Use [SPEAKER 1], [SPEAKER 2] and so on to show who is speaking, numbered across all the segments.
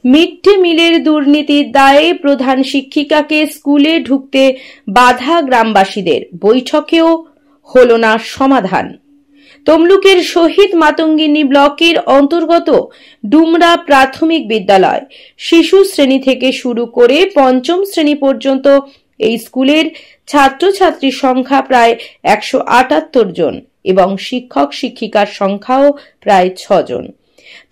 [SPEAKER 1] Mid day মিলের দুর্নীতির দায়ে প্রধান শিক্ষিকাকে স্কুলে ঢুকতে বাধা গ্রামবাসীদের, বৈঠকেও হল না সমাধান। তমলুকের শহীদ মাতঙ্গিনী ব্লকের অন্তর্গত ডুমরা প্রাথমিক বিদ্যালয় শিশু শ্রেণী থেকে শুরু করে পঞ্চম শ্রেণী পর্যন্ত এই স্কুলের ছাত্রছাত্রীর সংখ্যা প্রায় 178 জন এবং শিক্ষক শিক্ষিকার সংখ্যাও প্রায় 6 জন।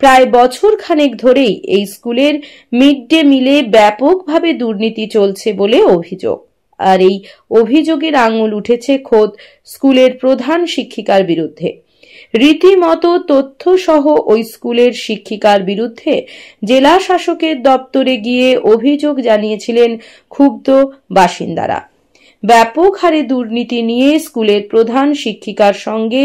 [SPEAKER 1] প্রায় বছর খানেক ধরেই এই স্কুলের মিড ডে মিলে ব্যাপকভাবে দুর্নীতি চলছে বলে অভিযোগ। আর এই অভিযোগের আঙুল উঠেছে খোদ স্কুলের প্রধান শিক্ষিকার বিরুদ্ধে। রীতিমতো তথ্য সহ ওই স্কুলের শিক্ষিকার বিরুদ্ধে জেলা শাসকের দপ্তরে গিয়ে অভিযোগ জানিয়েছিলেন ক্ষুব্ধ বাসিন্দারা। ব্যাপক হারে দুর্নীতি নিয়ে স্কুলের প্রধান শিক্ষিকার সঙ্গে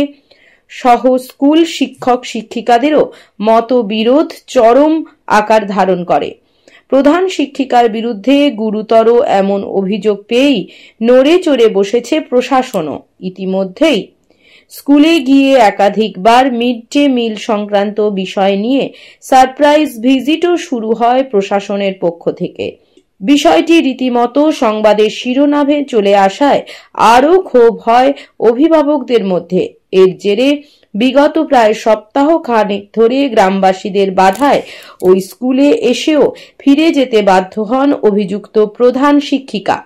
[SPEAKER 1] সহ স্কুল শিক্ষক শিক্ষিকাদেরও মতবিরোধ চরম আকার ধারণ করে। প্রধান শিক্ষিকার বিরুদ্ধে গুরুতর এমন অভিযোগ পেয়েই নড়ে চড়ে বসেছে প্রশাসনও। ইতিমধ্যেই স্কুলে গিয়ে একাধিকবার মিড ডে মিল সংক্রান্ত বিষয় নিয়ে সারপ্রাইজ ভিজিটও শুরু হয় প্রশাসনের পক্ষ থেকে। বিষয়টি রীতিমতো সংবাদের শিরোনামে চলে আসায় আরও ক্ষোভ হয় অভিভাবকদের মধ্যে। এর জেরে বিগত প্রায় সপ্তাহ খানেক ধরে গ্রামবাসীদের বাধায় ওই স্কুলে এসেও ফিরে যেতে বাধ্য হন অভিযুক্ত প্রধান শিক্ষিকা।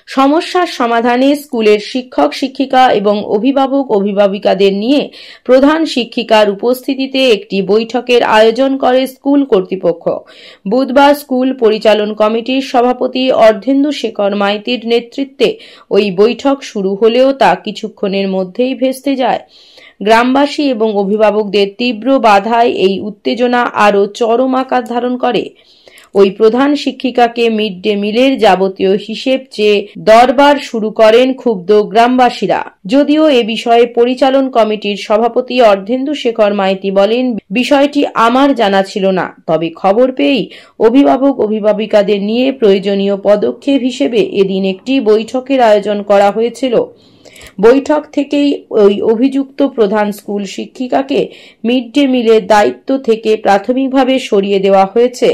[SPEAKER 1] সমস্যার সমাধানে স্কুলের শিক্ষক শিক্ষিকা এবং অভিভাবক অভিভাবিকাদের নিয়ে প্রধান শিক্ষিকার উপস্থিতিতে একটি বৈঠকের আয়োজন করে স্কুল কর্তৃপক্ষ। বুধবার স্কুল পরিচালন কমিটির সভাপতি অর্ধেন্দু শেখর মাইতির নেতৃত্বে ওই বৈঠক শুরু হলেও তা কিছুক্ষণের মধ্যেই ভেস্তে যায়। গ্রামবাসী এবং অভিভাবকদের তীব্র বাধায় এই উত্তেজনা আরও চরম আকার ধারণ করে। ওই প্রধান শিক্ষিকাকে মিড ডে মিলের যাবতীয় হিসেব চেয়ে দরবার শুরু করেন ক্ষুব্ধ গ্রামবাসীরা। যদিও এ বিষয়ে পরিচালন কমিটির সভাপতি অর্ধেন্দু শেখর মাইতি বলেন, বিষয়টি আমার জানা ছিল না, তবে খবর পেয়েই অভিভাবক অভিভাবিকাদের নিয়ে প্রয়োজনীয় পদক্ষেপ হিসেবে এদিন একটি বৈঠকের আয়োজন করা হয়েছিল। বৈঠক থেকেই ওই অভিযুক্ত প্রধান স্কুল শিক্ষিকাকে মিড ডে মিলের দায়িত্ব থেকে প্রাথমিকভাবে সরিয়ে দেওয়া হয়েছে।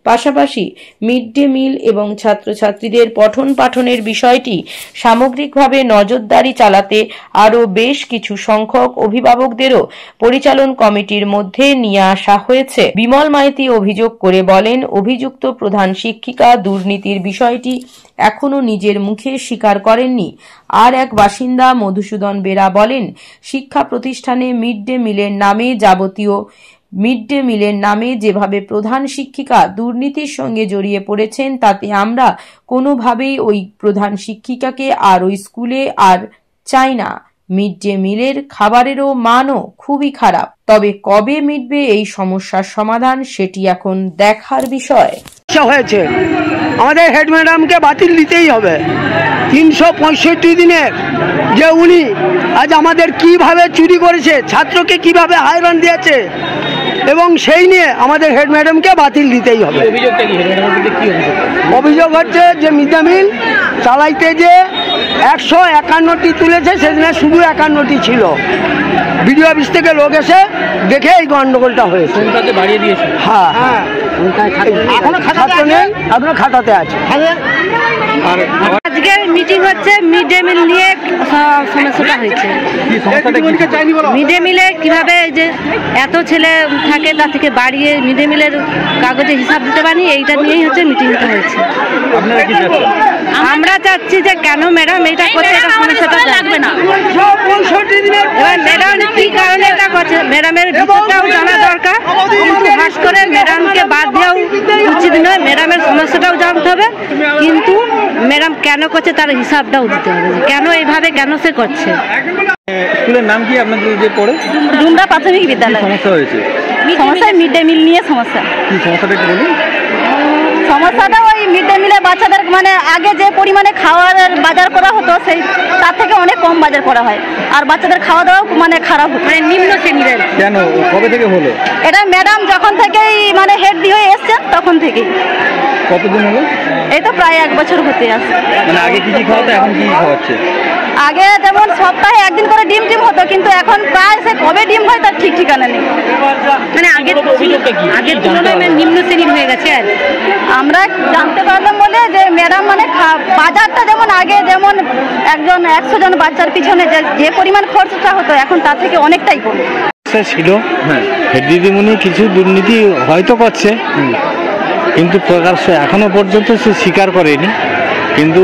[SPEAKER 1] পাশাপাশি মিড ডে মিল এবং ছাত্রছাত্রীদের পঠন পাঠনের বিষয়টি সামগ্রিকভাবে নজরদারি চালাতে আরও বেশ কিছু সংখ্যক অভিভাবকদেরও পরিচালন কমিটির মধ্যে নিয়ে আসা হয়েছে। বিমল মাইতি অভিযোগ করে বলেন, অভিযুক্ত প্রধান শিক্ষিকা দুর্নীতির বিষয়টি এখনো নিজের মুখে স্বীকার করেননি। আর এক বাসিন্দা মধুসূদন বেরা বলেন, শিক্ষা প্রতিষ্ঠানে মিড ডে মিলের নামে যেভাবে প্রধান শিক্ষিকা দুর্নীতির সঙ্গে জড়িয়ে পড়েছেন, তাতে আমরা কোনোভাবেই ওই প্রধান শিক্ষিকাকে আর ওই স্কুলে আর চাই না। মিড ডে মিলের খাবারেরও মানও খুবই খারাপ। তবে কবে মিটবে এই সমস্যার সমাধান, সেটি এখন দেখার বিষয়।
[SPEAKER 2] হয়েছে আমাদের হেড ম্যাডামকে বাতিল দিতেই হবে। 365 দিনের যে উনি আজ আমাদের কিভাবে চুরি করেছে, ছাত্রকে কিভাবে হয়রান দিয়েছে, এবং সেই নিয়ে আমাদের হেড ম্যাডামকে বাতিল দিতেই হবে। অভিযোগ হচ্ছে যে মিড ডে মিল চালাইতে যে 151টি তুলেছে, সেদিনে শুধু 51টি ছিল। বিডিও অফিস থেকে লোক এসে দেখে এই গন্ডগোলটা হয়েছে। হ্যাঁ, এখনো ছাত্র নেই, এখনো খাতাতে আছে।
[SPEAKER 3] আজকে মিটিং হচ্ছে মিড ডে মিল নিয়ে সমস্যাটা হয়েছে। মিড ডে মিলে কিভাবে যে এত ছেলে থাকে তার থেকে বাড়িয়ে মিড ডে মিলের কাগজে হিসাব দিতে পারি, এইটা নিয়েই হচ্ছে মিটিংটা হয়েছে। আমরা চাচ্ছি যে কেন ম্যাডাম এটা করছে, এটা সমস্যাটা লাগবে না। এবার ম্যাডাম কি কারণে এটা করছে, ম্যাডামের ভিতরটাও জানা দরকার, কিন্তু হাস করে ম্যাডামকে বাদ দেওয়াও উচিত নয়। ম্যাডামের সমস্যাটাও জানতে হবে, কিন্তু ম্যাডাম কেন করছে তার হিসাবটাও দিতে হবে, কেন এইভাবে কেন সে করছে।
[SPEAKER 4] স্কুলের নাম কি আপনাদের যে পড়ে?
[SPEAKER 3] ডুমরা প্রাথমিক বিদ্যালয়।
[SPEAKER 4] সমস্যা হয়েছে?
[SPEAKER 3] সমস্যা মিড ডে মিল নিয়ে সমস্যা।
[SPEAKER 4] কি সমস্যাটা একটু বলুন।
[SPEAKER 3] সমস্যাটা ওই মিড ডে মিলে বাচ্চাদের মানে আগে যে পরিমাণে খাওয়ার বাজার করা হতো, সেই তার থেকে অনেক কম বাজার করা হয়, আর বাচ্চাদের খাওয়া দাওয়া মানে খারাপ হতো, মানে নিম্ন শ্রেণীর।
[SPEAKER 4] কেন, কবে থেকে হলো
[SPEAKER 3] এটা? ম্যাডাম যখন থেকেই মানে হেড দিয়ে এসছেন তখন থেকেই।
[SPEAKER 4] কতদিন হলো?
[SPEAKER 3] এই তো প্রায় 1 বছর হতে আসছে।
[SPEAKER 4] মানে আগে কি কি খাওয়াতো, এখন কি খাওয়াচ্ছে?
[SPEAKER 3] আগে যেমন সপ্তাহে একদিন করে ডিম হতো, কিন্তু এখন প্রায় সে কবে ডিম হয় তার ঠিক ঠিকানা নেই।
[SPEAKER 1] মানে আগের তুলনায় নিম্ন শ্রেণীর হয়ে গেছে। আর
[SPEAKER 3] আমরা জানতে পারলাম বলে যে ম্যাডাম মানে বাজারটা যেমন আগে যেমন 100 জন বাচ্চার পিছনে যে পরিমাণ খরচটা হতো এখন তার থেকে অনেকটাই কম
[SPEAKER 2] ছিল। হেড দিদিমণি কিছু দুর্নীতি হয়তো করছে, কিন্তু প্রকাশ্যে এখনো পর্যন্ত সে স্বীকার করেনি। কিন্তু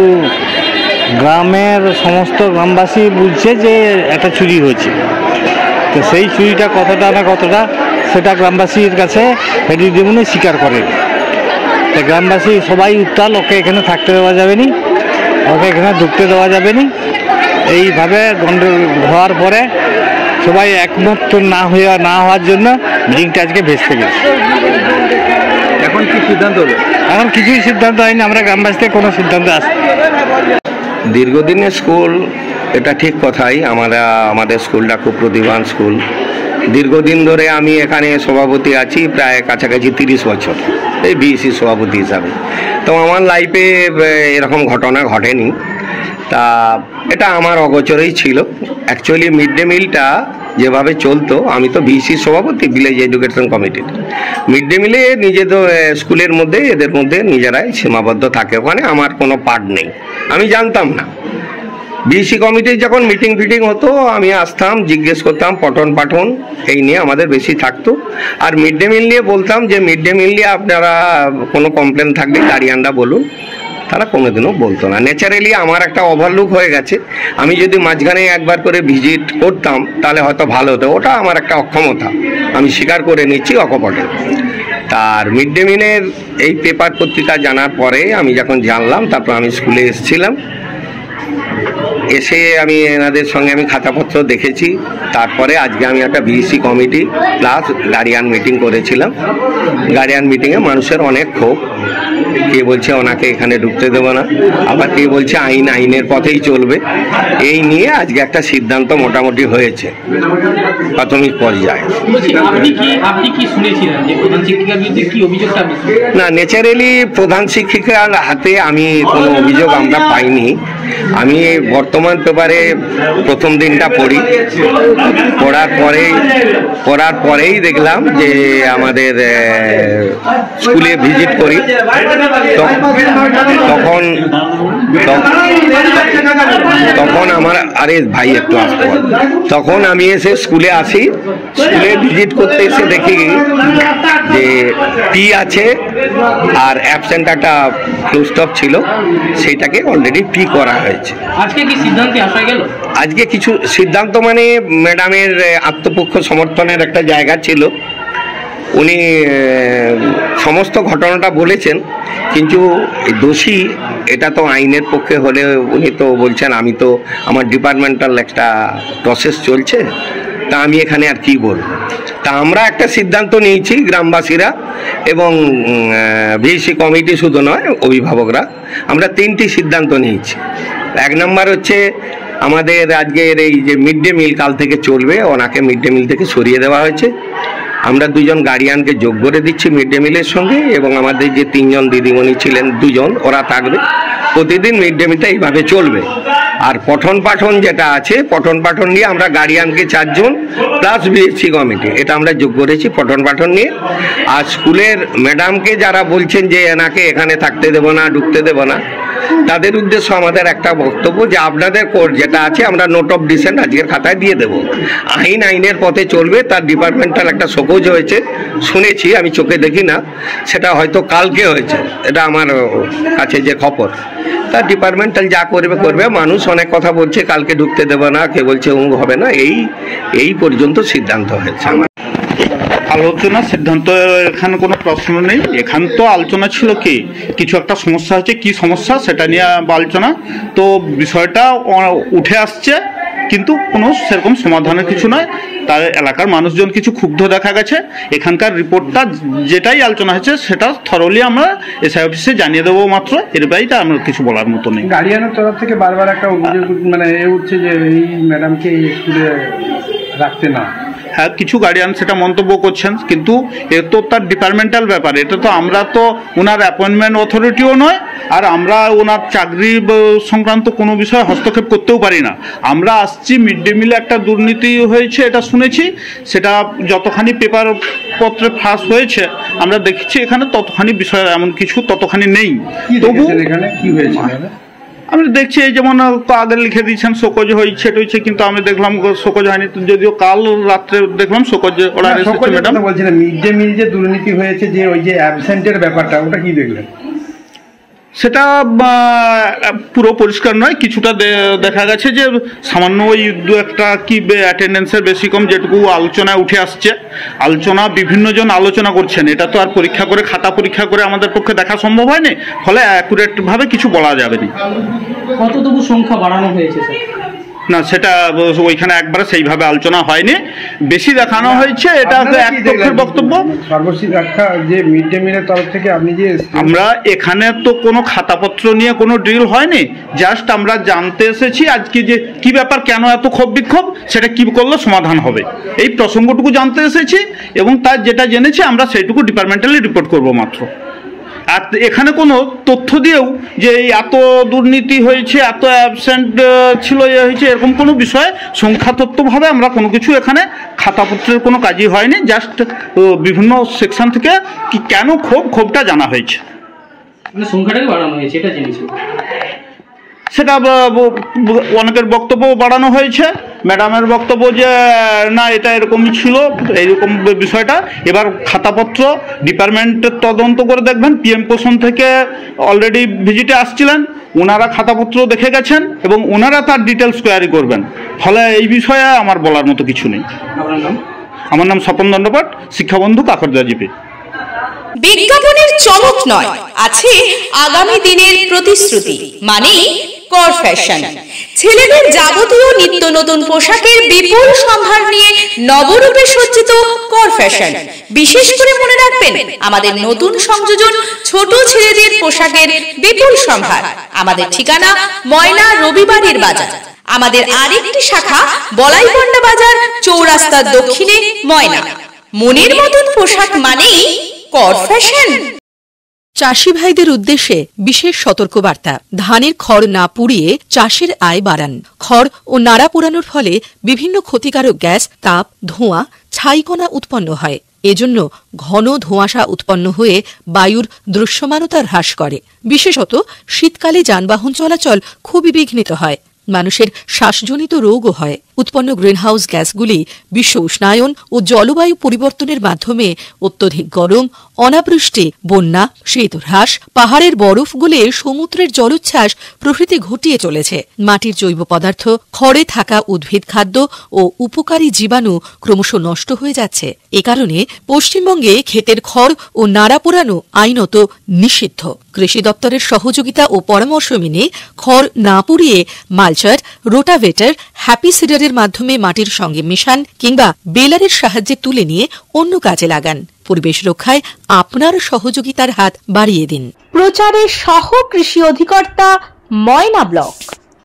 [SPEAKER 2] গ্রামের সমস্ত গ্রামবাসী বুঝছে যে একটা চুরি হয়েছে, তো সেই চুরিটা কতটা না কতটা সেটা গ্রামবাসীর কাছে হেড দিদিমণি স্বীকার করেনি। তো গ্রামবাসী সবাই উত্তাল, ওকে এখানে থাকতে দেওয়া যাবে না, ওকে এখানে ঢুকতে দেওয়া যাবে না। এইভাবে গন্ডগোল হওয়ার পরে সবাই একমত না হওয়ার জন্য মিটিংটা আজকে ভেস্তে গেছে।
[SPEAKER 4] এখন কি সিদ্ধান্ত হলো?
[SPEAKER 2] এখন কিছুই সিদ্ধান্ত হয়নি, আমরা গ্রামবাসী থেকে কোনো সিদ্ধান্ত আসছি।
[SPEAKER 5] দীর্ঘদিনের স্কুল, এটা ঠিক কথাই। আমাদের স্কুলটা খুব প্রতিভান স্কুল। দীর্ঘদিন ধরে আমি এখানে সভাপতি আছি, প্রায় কাছাকাছি 30 বছর এই বিএসসি সভাপতি হিসাবে। তো আমার লাইফে এরকম ঘটনা ঘটেনি, তা এটা আমার অগোচরেই ছিল। অ্যাকচুয়ালি মিড ডে মিলটা যেভাবে চলতো, আমি তো বিএসসি সভাপতি ভিলেজ এডুকেশন কমিটির। মিড ডে মিলে নিজেদের স্কুলের মধ্যে এদের মধ্যে নিজেরাই সীমাবদ্ধ থাকে, ওখানে আমার কোনো পার্ট নেই, আমি জানতাম না। বিএসসি কমিটির যখন মিটিং ফিটিং হতো আমি আসতাম, জিজ্ঞেস করতাম পঠন পাঠন এই নিয়ে আমাদের বেশি থাকতো। আর মিড ডে মিল নিয়ে বলতাম যে মিড ডে মিল নিয়ে আপনারা কোনো কমপ্লেন থাকলে গার্ডিয়ানরা বলুন, তারা কোনোদিনও বলতো না। ন্যাচারালি আমার একটা ওভারলুক হয়ে গেছে, আমি যদি মাঝখানে একবার করে ভিজিট করতাম তাহলে হয়তো ভালো হতো। ওটা আমার একটা অক্ষমতা, আমি স্বীকার করে নিচ্ছি অকপটে। তার মিড ডে মিলের এই পেপার পত্রিকা জানার পরে আমি যখন জানলাম, তারপর আমি স্কুলে এসেছিলাম। এসে আমি এনাদের সঙ্গে আমি খাতাপত্র দেখেছি। তারপরে আজকে আমি একটা BSc committee plus guardian meeting করেছিলাম। গার্ডিয়ান মিটিংয়ে মানুষের অনেক ক্ষোভ, কে বলছে ওনাকে এখানে ঢুকতে দেবো না, আবার কে বলছে আইনের পথেই চলবে। এই নিয়ে আজকে একটা সিদ্ধান্ত মোটামুটি হয়েছে প্রাথমিক পর্যায়ে। না, ন্যাচারালি প্রধান শিক্ষিকার হাতে আমি কোনো অভিযোগ আমরা পাইনি। আমি বর্তমান পেপারে প্রথম দিনটা পড়ি, পড়ার পরেই দেখলাম যে আমাদের স্কুলে ভিজিট করি, তখন আমার ভাই একটু আসতে, তখন আমি এসে স্কুলে আসি। স্কুলে ভিজিট করতে এসে দেখি যে পি আছে আর অ্যাবসেন্ট একটা ফুল স্টপ ছিল, সেইটাকে অলরেডি পি করা হয়েছে।
[SPEAKER 6] আজকে কি সিদ্ধান্তে আসা গেল?
[SPEAKER 5] আজকে কিছু সিদ্ধান্ত মানে ম্যাডামের আত্মপক্ষ সমর্থনের একটা জায়গা ছিল, উনি সমস্ত ঘটনাটা বলেছেন, কিন্তু দোষী এটা তো আইনের পক্ষে হলে উনি তো বলছেন আমি তো আমার ডিপার্টমেন্টাল একটা প্রসেস চলছে, তা আমি এখানে আর কি বলবো। তা আমরা একটা সিদ্ধান্ত নিয়েছি গ্রামবাসীরা এবং বিএসসি কমিটি শুধু নয়, অভিভাবকরা, আমরা 3টি সিদ্ধান্ত নিয়েছি। 1 নম্বর হচ্ছে আমাদের আজকের এই যে মিড ডে মিল কাল থেকে চলবে, ওনাকে মিড ডে মিল থেকে সরিয়ে দেওয়া হয়েছে। আমরা 2 জন গার্ডিয়ানকে যোগ করে দিচ্ছি মিড ডে মিলের সঙ্গে, এবং আমাদের যে 3 জন দিদিমণি ছিলেন 2 জন, ওরা থাকবে। প্রতিদিন মিড ডে মিলটা এইভাবে চলবে। আর পঠন পাঠন যেটা আছে, পঠন পাঠন নিয়ে আমরা গার্ডিয়ানকে 4 জন প্লাস বিএসসি কমিটি, এটা আমরা যোগ করেছি পঠন পাঠন নিয়ে। আর স্কুলের ম্যাডামকে যারা বলছেন যে এনাকে এখানে থাকতে দেবো না, ঢুকতে দেবো না, তাদের উদ্দেশ্য আমাদের একটা বক্তব্য যে আপনাদের কোর্ট যেটা আছে আমরা নোট অফ ডিসেন্ট আজকের খাতায় দিয়ে দেবো। আইনের পথে চলবে, তার ডিপার্টমেন্টাল একটা শোকজ হয়েছে শুনেছি, আমি চোখে দেখি না, সেটা হয়তো কালকে হয়েছে, এটা আমার কাছে যে খবর। তার ডিপার্টমেন্টাল যা করবে। মানুষ অনেক কথা বলছে কালকে ঢুকতে দেবে না, কে বলছে হবে না, এই পর্যন্ত সিদ্ধান্ত হয়েছে।
[SPEAKER 7] আলোচনা সিদ্ধান্ত এখানে কোনো প্রশ্ন নেই। এখানে তো আলোচনা ছিল কি কিছু একটা সমস্যা হচ্ছে, কি সমস্যা সেটা নিয়ে আলোচনা, তো বিষয়টা উঠে আসছে, কিন্তু কোনো সেরকম সমাধানের কিছু নয়। তার এলাকার মানুষজন কিছু ক্ষুব্ধ দেখা গেছে। এখানকার রিপোর্টটা যেটাই আলোচনা হয়েছে সেটা থরলি আমরা এসআই অফিসে জানিয়ে দেবো মাত্র, এর বাইরে আমরা কিছু বলার মতো নেই।
[SPEAKER 8] গার্ডিয়ানের তরফ থেকে বারবার একটা অভিযোগ মানে উঠছে যে এই ম্যাডামকে এই স্কুলে
[SPEAKER 4] রাখতে না।
[SPEAKER 7] হ্যাঁ, কিছু গার্ডিয়ান সেটা মন্তব্য করছেন, কিন্তু এ তো তার ডিপার্টমেন্টাল ব্যাপার। এটা তো আমরা তো ওনার অ্যাপয়েন্টমেন্ট অথরিটিও নয়, আর আমরা ওনার চাকরি সংক্রান্ত কোনো বিষয়ে হস্তক্ষেপ করতেও পারি না। আমরা আসছি মিড ডে মিলে একটা দুর্নীতি হয়েছে এটা শুনেছি, সেটা যতখানি পেপার পত্রে ফাঁস হয়েছে আমরা দেখছি, এখানে ততখানি বিষয় এমন কিছু ততখানি নেই। তবু
[SPEAKER 4] এখানে কি হয়েছে
[SPEAKER 7] আমরা দেখছি, এই যেমন আগে লিখে দিয়েছেন শোকজ হয়েছে টইছে, কিন্তু আমি দেখলাম শোকজ হয়নি, যদিও কাল রাত্রে দেখলাম শোকজ ওরা ম্যাডাম
[SPEAKER 4] বলছিলেন মিড ডে মিল যে দুর্নীতি হয়েছে, যে ওই যে অ্যাবসেন্টের ব্যাপারটা, ওটা কি দেখলেন?
[SPEAKER 7] সেটা পুরো পরিষ্কার নয়, কিছুটা দেখা গেছে যে সামান্য ওই দু একটা কি অ্যাটেন্ডেন্সের বেশি কম যেটুকু আলোচনায় উঠে আসছে। আলোচনা বিভিন্নজন আলোচনা করছেন, এটা তো আর পরীক্ষা করে খাতা পরীক্ষা করে আমাদের পক্ষে দেখা সম্ভব হয়নি, ফলে অ্যাকুরেটভাবে কিছু বলা যাবে না।
[SPEAKER 6] কতটুকু সংখ্যা বাড়ানো হয়েছে স্যার?
[SPEAKER 7] না, সেটা ওইখানে একবারে সেইভাবে আলোচনা হয়নি, বেশি দেখানো হয়েছে। এটা এক পক্ষের বক্তব্য।
[SPEAKER 4] সর্বশেষ ব্যাখ্যা যে মিড ডে মিলের তরফ থেকে আপনি যে
[SPEAKER 7] আমরা এখানে তো কোনো খাতাপত্র নিয়ে কোনো ড্রিল হয়নি, জাস্ট আমরা জানতে এসেছি আজকে যে কি ব্যাপার, কেন এত ক্ষোভ বিক্ষোভ, সেটা কি করলে সমাধান হবে, এই প্রসঙ্গটুকু জানতে এসেছি, এবং তার যেটা জেনেছি আমরা সেইটুকু ডিপার্টমেন্টালি রিপোর্ট করব মাত্র। আর এখানে কোনো তথ্য দিয়েও যে এত দুর্নীতি হয়েছে, এত অ্যাবসেন্ট ছিল, হয়েছে, এরকম কোনো বিষয়ে সংখ্যাতত্ত্বভাবে আমরা কোনো কিছু এখানে খাতাপত্রের কোনো কাজই হয়নি, জাস্ট বিভিন্ন সেকশন থেকে কি কেন ক্ষোভটা জানা হয়েছে।
[SPEAKER 6] সংখ্যাটাকে বাড়ানো হয়েছে এটা জেনেছি,
[SPEAKER 7] সেটা অনেকের বক্তব্য বাড়ানো হয়েছে, ম্যাডামের বক্তব্য যে না এটা এরকমই ছিল, এইরকম বিষয়টা। এবার খাতাপত্র ডিপার্টমেন্টের তদন্ত করে দেখবেন, পিএম পোষণ থেকে অলরেডি ভিজিটে আসছিলেন, ওনারা খাতাপত্র দেখে গেছেন এবং ওনারা তার ডিটেলস কোয়ারি করবেন, ফলে এই বিষয়ে আমার বলার মতো কিছু নেই। আমার নাম স্বপন দণ্ডপাট, শিক্ষাবন্ধু কাকরদা জিপি।
[SPEAKER 1] বিজ্ঞাপনের চমক নয়, আছে আগামী দিনের প্রতিশ্রুতি, মানে কর ফ্যাশন। ছেলেদের যাবতীয় নিত্য নতুন পোশাকের বিপুল সম্ভার নিয়ে নবরূপে সজ্জিত কর ফ্যাশন। বিশেষ করে মনে রাখবেন, আমাদের নতুন সংযোজন ছোট ছেলেদের পোশাকের বিপুল সম্ভার। আমাদের ঠিকানা ময়না রবিবারের বাজার। আমাদের আরেকটি শাখা বলাইপন্ডা বাজার, চৌরাস্তার দক্ষিণে ময়না। মনের মতন পোশাক মানেই কর ফ্যাশন।
[SPEAKER 8] চাষি ভাইদের উদ্দেশ্যে বিশেষ সতর্কবার্তা। ধানের খড় না পুড়িয়ে চাষের আয় বাড়ান। খড় ও নাড়া পোড়ানোর ফলে বিভিন্ন ক্ষতিকারক গ্যাস, তাপ, ধোঁয়া, ছাইকণা উৎপন্ন হয়। এজন্য ঘন ধোঁয়াশা উৎপন্ন হয়ে বায়ুর দৃশ্যমানতা হ্রাস করে। বিশেষত শীতকালে যানবাহন চলাচল খুবই বিঘ্নিত হয়, মানুষের শ্বাসজনিত রোগও হয়। উৎপন্ন গ্রিনহাউস গ্যাসগুলি বিশ্ব উষ্ণায়ন ও জলবায়ু পরিবর্তনের মাধ্যমে অত্যধিক গরম, অনাবৃষ্টি, বন্যা, শীতহ্রাস, পাহাড়ের বরফ গলে সমুদ্রের জলোচ্ছ্বাস প্রভৃতি ঘটিয়ে চলেছে। মাটির জৈব পদার্থ, খড়ে থাকা উদ্ভিদ খাদ্য ও উপকারী জীবাণু ক্রমশ নষ্ট হয়ে যাচ্ছে। এ কারণে পশ্চিমবঙ্গে ক্ষেতের খড় ও নাড়া পোড়ানো আইনত নিষিদ্ধ। কৃষি দপ্তরের সহযোগিতা ও পরামর্শ মেনে খড় না পুড়িয়ে মালচার, রোটাভেটর, হ্যাপি সিডারের মাধ্যমে মাটির সঙ্গে মেশান কিংবা বেলারের সাহায্যে তুলে নিয়ে অন্য কাজে লাগান। পরিবেশ রক্ষায় আপনার সহযোগিতার হাত বাড়িয়ে দিন।
[SPEAKER 1] প্রচারে সহ কৃষি অধিকর্তা, ময়না ব্লক।